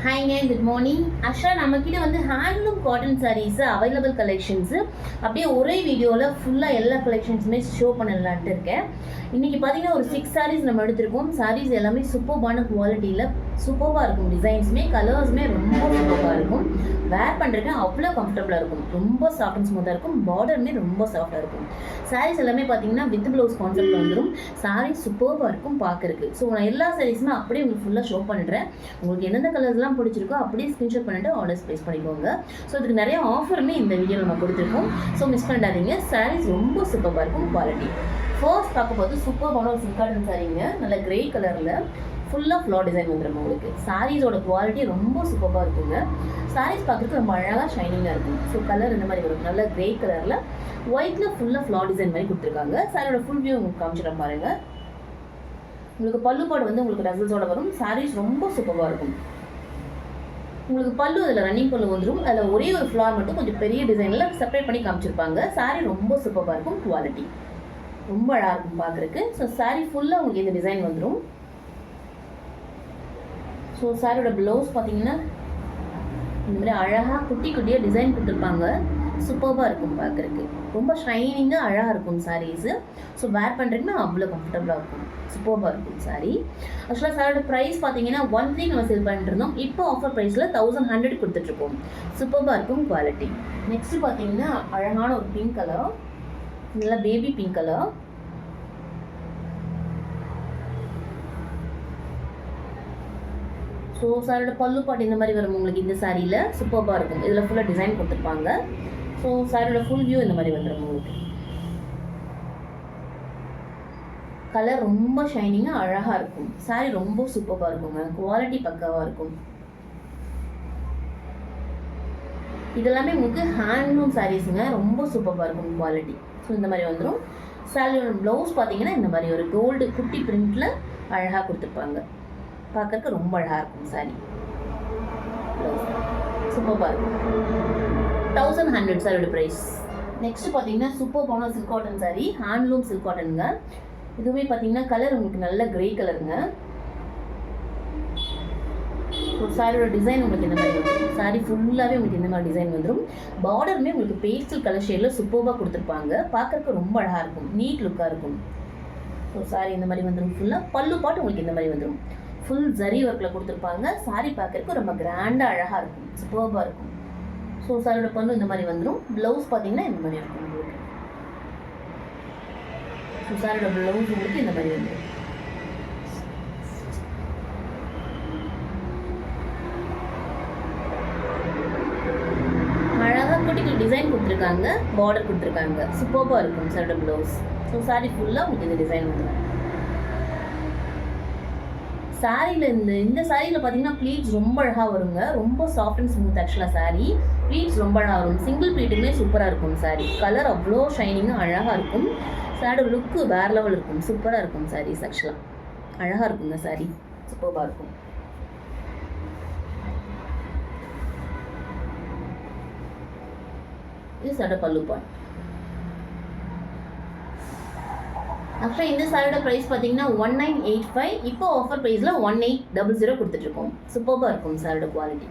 ஹாய்ங்க, good morning. ஆக்சுவலாக நம்மக்கிட்ட வந்து handloom cotton saris available collections அப்படியே ஒரே வீடியோவில் ஃபுல்லாக எல்லா கலெக்ஷன்ஸுமே ஷோ பண்ணலான்ட்டு இருக்கேன். இன்றைக்கி பார்த்தீங்கன்னா ஒரு 6 சாரீஸ் நம்ம எடுத்திருக்கோம். சாரீஸ் எல்லாமே சூப்பர்பான குவாலிட்டியில் சூப்பராக இருக்கும். டிசைன்ஸுமே கலர்ஸுமே ரொம்ப சூப்பராக இருக்கும். வேர் பண்ணுறதுக்கு அவ்வளோ கம்ஃபர்டபுளாக இருக்கும். ரொம்ப சாஃப்ட் அண்ட் ஸ்மூத்தாக இருக்கும். பார்டருமே ரொம்ப சாஃப்டாக இருக்கும். சாரீஸ் எல்லாமே பார்த்தீங்கன்னா வித் ப்ளவுஸ் கான்செப்டில் வந்துடும். சாரீ சூப்பராக இருக்கும் பார்க்குறதுக்கு. ஸோ நான் எல்லா சாரீஸுமே அப்படியே உங்களுக்கு ஃபுல்லாக ஷோ பண்ணிடுறேன். உங்களுக்கு எந்தெந்த கலர்ஸ்லாம் பிடிச்சிருக்கோ அப்படியே ஸ்க்ரீன்ஷாட் பண்ணிட்டு ஆர்டர்ஸ் ப்ளேஸ் பண்ணிக்கோங்க. ஸோ இதுக்கு நிறைய ஆஃபருமே இந்த வீடியோவில் நம்ம கொடுத்துருக்கோம். ஸோ மிஸ் பண்ணிடாதீங்க. சாரீஸ் ரொம்ப சூப்பராக இருக்கும் குவாலிட்டி. ஃபர்ஸ்ட் பார்க்க போது சூப்பரான ஒரு சில்க் காட்டன் சாரீங்க. நல்ல கிரே கலரில் ஃபுல்லாக ஃப்ளார் டிசைன் வந்துடும் உங்களுக்கு. சாரீஸோட குவாலிட்டி ரொம்ப சூப்பராக இருக்குங்க. சாரீஸ் பார்க்குறதுக்கு ரொம்ப அழகாக ஷைனிங்காக இருக்கும். ஸோ கலர் இந்த மாதிரி வரும். நல்ல கிரே கலரில் ஒயிட்டில் ஃபுல்லாக ஃப்ளார் டிசைன் மாதிரி கொடுத்துருக்காங்க. சாரியோட ஃபுல் வியூ உங்களுக்கு காமிச்சிடும் பாருங்க. உங்களுக்கு பல்லு பாடு வந்து உங்களுக்கு ரசல்ஸோட வரும். சாரீஸ் ரொம்ப சூப்பராக இருக்கும். உங்களுக்கு பல்லு அதில் ரன்னிங் பல்லு வந்துடும். அதில் ஒரே ஒரு ஃப்ளார் மட்டும் கொஞ்சம் பெரிய டிசைனில் செப்பரேட் பண்ணி காமிச்சிருப்பாங்க. சாரீ ரொம்ப சூப்பராக இருக்கும். குவாலிட்டி ரொம்ப அழகாக இருக்கும் பார்க்குறதுக்கு. ஸோ சாரீ ஃபுல்லாக உங்களுக்கு இந்த டிசைன் வந்துடும். ஸோ சாரியோட ப்ளவுஸ் பார்த்தீங்கன்னா இந்த மாதிரி அழகாக குட்டி குட்டியாக டிசைன் கொடுத்துருப்பாங்க. சூப்பராக இருக்கும் பார்க்குறதுக்கு. ரொம்ப ஷைனிங்காக அழகாக இருக்கும் சாரீஸு. ஸோ வேர் பண்ணுறதுக்குன்னா அவ்வளோ கம்ஃபர்டபுளாக இருக்கும். சூப்பராக இருக்கும் சாரீ. ஆக்சுவலாக சாரோட ப்ரைஸ் பார்த்தீங்கன்னா 1,300 நம்ம சேல் பண்ணிட்டு இருந்தோம். இப்போ ஆஃபர் ப்ரைஸில் 1,100 கொடுத்துட்ருக்கோம். சூப்பராக இருக்கும் குவாலிட்டி. நெக்ஸ்ட்டு பார்த்தீங்கன்னா அழகான ஒரு பிங்க் கலர், நல்லா பேபி பிங்க் கலர். ஸோ சாரோட பல்லு பாட்டு இந்த மாதிரி வரும் உங்களுக்கு. இந்த சாரியில் சூப்பராக இருக்கும். இதில் ஃபுல்லாக டிசைன் கொடுத்துருப்பாங்க. ஸோ சாரியோட ஃபுல் வியூ இந்த மாதிரி வந்துடும் உங்களுக்கு. கலர் ரொம்ப ஷைனிங்காக அழகாக இருக்கும். சாரி ரொம்ப சூப்பராக இருக்குங்க. குவாலிட்டி பக்காவாக இருக்கும். இதெல்லாமே உங்களுக்கு ஹேண்ட்லூம் சாரீஸுங்க. ரொம்ப சூப்பராக இருக்கும் குவாலிட்டி. ஸோ இந்த மாதிரி வந்துடும். சாரியோட ப்ளவுஸ் பார்த்தீங்கன்னா இந்த மாதிரி ஒரு கோல்டு குட்டி பிரிண்டில் அழகாக கொடுத்துருப்பாங்க. பார்க்கறதுக்கு ரொம்ப அழகாக இருக்கும் சாரி. சூப்பராக இருக்கும். 1,100 சாரியோட ப்ரைஸ். நெக்ஸ்ட் பார்த்தீங்கன்னா சூப்பரான silk cotton sari. Handloom silk காட்டனுங்க. இதுவுமே பார்த்தீங்கன்னா கலர் உங்களுக்கு நல்ல கிரே கலருங்க. ஸோ சாரியோட டிசைன் உங்களுக்கு இந்த மாதிரி வந்துடும். சாரி ஃபுல்லாகவே உங்களுக்கு இந்த மாதிரி டிசைன் வந்துடும். பார்டருமே உங்களுக்கு பேஸ்டல் கலர் ஷேடில் சூப்பராக கொடுத்துருப்பாங்க. பார்க்கறதுக்கு ரொம்ப அழகாக இருக்கும். நீட் லுக்காக இருக்கும். ஸோ சாரி இந்த மாதிரி வந்துடும். ஃபுல்லாக பல்லு பாட்டு உங்களுக்கு இந்த மாதிரி வந்துடும். ஃபுல் ஜரி ஒர்க்கில் கொடுத்துருப்பாங்க. சாரி பார்க்கறதுக்கு ரொம்ப கிராண்டாக அழகாக இருக்கும். சூப்பராக இருக்கும். ஸோ சாரியோட பல்லு இந்த மாதிரி வந்துடும். ப்ளவுஸ் பார்த்தீங்கன்னா இந்த மாதிரி இருக்கும் உங்களுக்கு. ஸோ சாரியோட ப்ளவுஸ் உங்களுக்கு இந்த மாதிரி வந்துடும். அழகாக குட்டி குட்டி டிசைன் கொடுத்துருக்காங்க. பார்டர் கொடுத்துருக்காங்க. சூப்பராக இருக்கும் சாரியோட ப்ளவுஸ். ஸோ சாரி ஃபுல்லாக உங்களுக்கு இந்த டிசைன் வந்துடும். சாரியில் இந்த சாரியில் பார்த்தீங்கன்னா ப்ளீட்ஸ் ரொம்ப அழகாக வருங்க. ரொம்ப சாஃப்ட் அண்ட் ஸ்மூத். ஆக்சுவலாக சாரி ப்ளீட்ஸ் ரொம்ப அழகாக வரும். சிங்கிள் ப்ளீட்டுமே சூப்பராக இருக்கும். சாரி கலர் அவ்வளோ ஷைனிங்காக அழகாக இருக்கும். சாரியோட லுக்கு வேறு லெவல் இருக்கும். சூப்பராக இருக்கும் சாரீஸ். ஆக்சுவலாக அழகாக இருக்குங்க சாரி. சூப்பராக இருக்கும். இது சாரியோட பல்லு பாட். ஆக்சுவலாக இந்த சாரியோட ப்ரைஸ் பார்த்தீங்கன்னா 1,985. இப்போ ஆஃபர் ப்ரைஸில் 1,800 கொடுத்துட்ருக்கோம். சூப்பராக இருக்கும் சாரியோட குவாலிட்டி.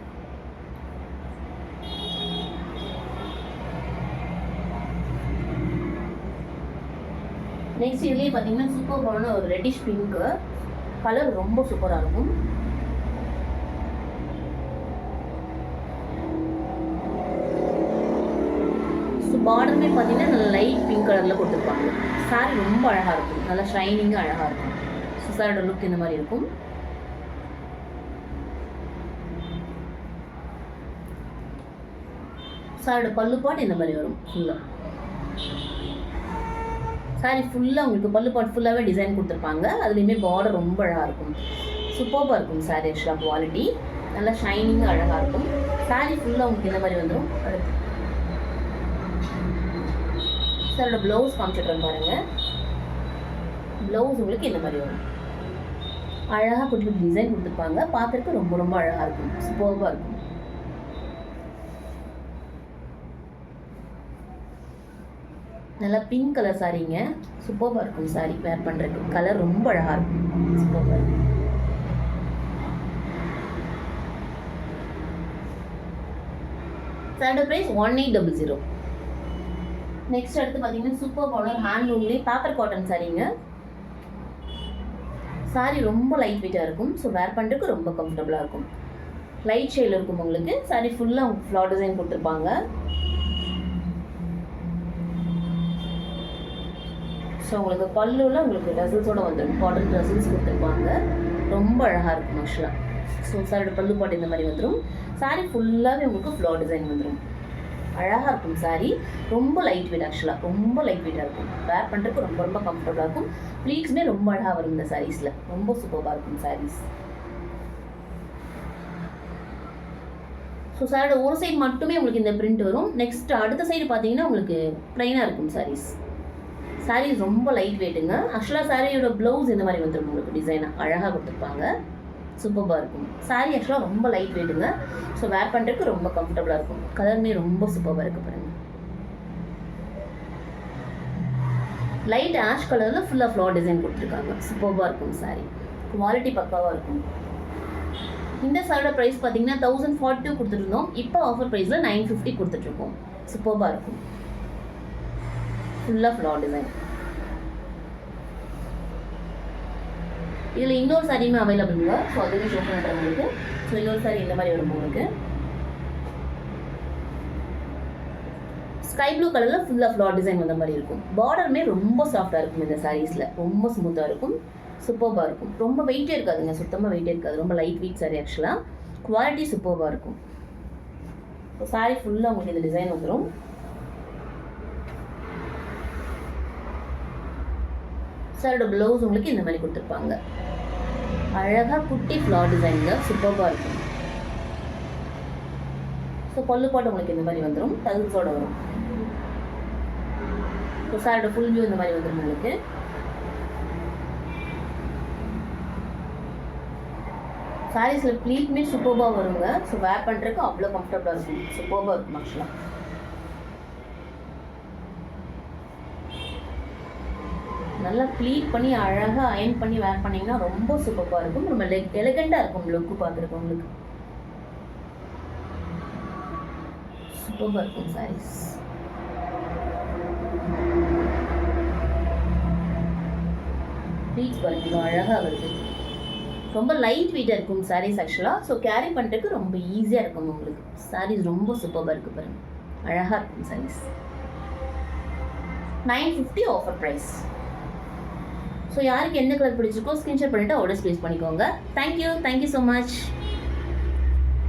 நெக்ஸ்ட் இதுலேயே பார்த்தீங்கன்னா சூப்பரான ஒரு ரெட்டிஷ் பிங்க்கு கலர் ரொம்ப சூப்பராக இருக்கும். பார்டருமே பார்த்தீங்கன்னா நல்லா லைட் பிங்க் கலரில் கொடுத்துருப்பாங்க. சாரி ரொம்ப அழகாக இருக்கும். நல்லா ஷைனிங்காக அழகாக இருக்கும். ஸோ சாரியோட லுக் இந்த மாதிரி இருக்கும். சாரியோட பல்லு பாட்டு இந்த மாதிரி வரும். ஃபுல்லாக சாரி ஃபுல்லாக உங்களுக்கு பல்லு பாட்டு ஃபுல்லாகவே டிசைன் கொடுத்துருப்பாங்க. அதுலேயுமே பார்டர் ரொம்ப அழகாக இருக்கும். சூப்பராக இருக்கும் சாரி. ஆக்சுவலாக குவாலிட்டி நல்லா ஷைனிங்காக அழகாக இருக்கும். சாரி ஃபுல்லாக உங்களுக்கு இந்த மாதிரி வந்துடும். அடுத்து சாரோட ப்ளவுஸ் காமிச்சிட்றேன் பாருங்கள். ப்ளவுஸ் உங்களுக்கு இந்த மாதிரி வரும். அழகாக குட்டி குட்டி டிசைன் கொடுத்துருப்பாங்க. பார்க்குறதுக்கு ரொம்ப ரொம்ப அழகாக இருக்கும். சூப்பராக இருக்கும். நல்லா பிங்க் கலர் சாரீங்க. சூப்பராக இருக்கும் சாரி வேர் பண்ணுறதுக்கு. கலர் ரொம்ப அழகாக இருக்கும். சூப்பராக இருக்கும். சாரியோட ப்ரைஸ் 1800. நெக்ஸ்ட் அடுத்து பார்த்தீங்கன்னா சூப்பர் பவுடர் ஹேண்ட்லூம்லேயே பேப்பர் காட்டன் சாரீங்க. சாரி ரொம்ப லைட் வெயிட்டாக இருக்கும். ஸோ வேர் பண்ணுறதுக்கு ரொம்ப கம்ஃபர்டபுளாக இருக்கும். லைட் ஷேடில் இருக்கும் உங்களுக்கு. சாரி ஃபுல்லாக ஃப்ளார் டிசைன் கொடுத்துருப்பாங்க. ஸோ உங்களுக்கு பல்லுவில் உங்களுக்கு டசல்ஸோடு வந்துடும். காட்டன் டசல்ஸ் கொடுத்துருப்பாங்க. ரொம்ப அழகாக இருக்கும் ஆக்சுவலாக. ஸோ சாரியோட பல்லு பாட்டு இந்த மாதிரி வந்துடும். சாரி ஃபுல்லாகவே உங்களுக்கு ஃப்ளார் டிசைன் வந்துடும். அழகாக இருக்கும் சாரி. ரொம்ப லைட் வெயிட் ஆக்சுவலாக. ரொம்ப லைட் வெயிட்டாக இருக்கும். வேர் பண்ணுறதுக்கு ரொம்ப ரொம்ப கம்ஃபர்டபுளாக இருக்கும். ப்ளீட்ஸுமே ரொம்ப அழகாக வரும் இந்த சாரீஸில். ரொம்ப சூப்பராக இருக்கும் சாரீஸ். ஸோ சாரியோட ஒரு சைடு மட்டுமே உங்களுக்கு இந்த பிரிண்ட் வரும். நெக்ஸ்ட் அடுத்த சைடு பார்த்தீங்கன்னா உங்களுக்கு ப்ளைனாக இருக்கும் சாரீஸ். சாரீஸ் ரொம்ப லைட் வெயிட்டுங்க. ஆக்சுவலாக சாரியோட ப்ளவுஸ் இந்த மாதிரி வந்துடும் உங்களுக்கு டிசைனாக அழகாக கொடுத்துருப்பாங்க. சூப்பராக இருக்கும். சாரீ ஆக்சுவலாக ரொம்ப லைட் வெயிட்டுங்க. ஸோ வேர் பண்ணுறதுக்கு ரொம்ப கம்ஃபர்டபுளாக இருக்கும். கலருமே ரொம்ப சூப்பராக இருக்குது பாருங்கள். லைட் ஆஷ் கலரில் ஃபுல்லாக ஃப்ளார் டிசைன் கொடுத்துருக்காங்க. சூப்பராக இருக்கும் சாரீ. குவாலிட்டி பக்காவாக இருக்கும். இந்த சாரியோட ப்ரைஸ் பார்த்தீங்கன்னா 1042 கொடுத்துருந்தோம். இப்போ ஆஃபர் ப்ரைஸில் 950 கொடுத்துட்ருக்கோம். சூப்பராக இருக்கும். ஃபுல்லாக ஃப்ளார் டிசைன். இதில் இன்னொரு சாரியுமே அவைலபிளுங்க. ஸோ அதுவே ஷோ பண்ணுறேன் உங்களுக்கு. ஸோ இன்னொரு சாரி இந்த மாதிரி வரும் உங்களுக்கு. ஸ்கை ப்ளூ கலரில் ஃபுல்லாக ஃப்ளார் டிசைன் வந்த மாதிரி இருக்கும். பார்டருமே ரொம்ப சாஃப்டாக இருக்கும் இந்த சாரீஸில். ரொம்ப ஸ்மூத்தாக இருக்கும். சூப்பராக இருக்கும். ரொம்ப வெயிட்டே இருக்காதுங்க. சுத்தமாக வெயிட்டே இருக்காது. ரொம்ப லைட் வெயிட் சாரி ஆக்சுவலாக. குவாலிட்டி சூப்பராக இருக்கும். இப்போ சாரி ஃபுல்லாக உங்களுக்கு இந்த டிசைன் வந்துடும். சாரோட ப்ளவுஸ் உங்களுக்கு இந்த மாதிரி கொடுத்துருப்பாங்க. அழகாக குட்டி ஃப்ளார் டிசைனுங்க. சூப்பராக இருக்கும். ஸோ பல்லு பாட்டு உங்களுக்கு இந்த மாதிரி வந்துடும். டசல்ஸோடு வரும். ஸோ சாரோட ஃபுல் வியூ இந்த மாதிரி வந்துடும் உங்களுக்கு. சாரீஸில் ப்ளீட்மே சூப்பராக வருங்க. ஸோ வேர் பண்ணுறதுக்கு அவ்வளோ கம்ஃபர்டபுளாக இருக்கும். சூப்பராக இருக்கும் ஆக்சுவலாக. நல்லா ப்ளீட் பண்ணி அழகாக அயன் பண்ணி வேர் பண்ணிங்கன்னா ரொம்ப சூப்பராக இருக்கும். ரொம்ப எலிகண்டாக இருக்கும் லுக்கு பார்க்குறதுக்கு உங்களுக்கு. சூப்பராக இருக்கும் சாரீஸ். ப்ளீட்ஸ் பாருங்க அழகாக வருது. ரொம்ப லைட் வெயிட்டாக இருக்கும் சாரீஸ் ஆக்சுவலாக. ஸோ கேரி பண்ணுறதுக்கு ரொம்ப ஈஸியாக இருக்கும் உங்களுக்கு. சாரீஸ் ரொம்ப சூப்பராக இருக்குது பாருங்கள். அழகாக இருக்கும் சாரீஸ். 950 offer price. ஸோ யாருக்கு எந்த கலர் பிடிச்சிருக்கோ ஸ்க்ரீன்ஷாட் பண்ணிவிட்டு ஆர்டர்ஸ் ப்ளேஸ் பண்ணிக்கோங்க. Thank you so much.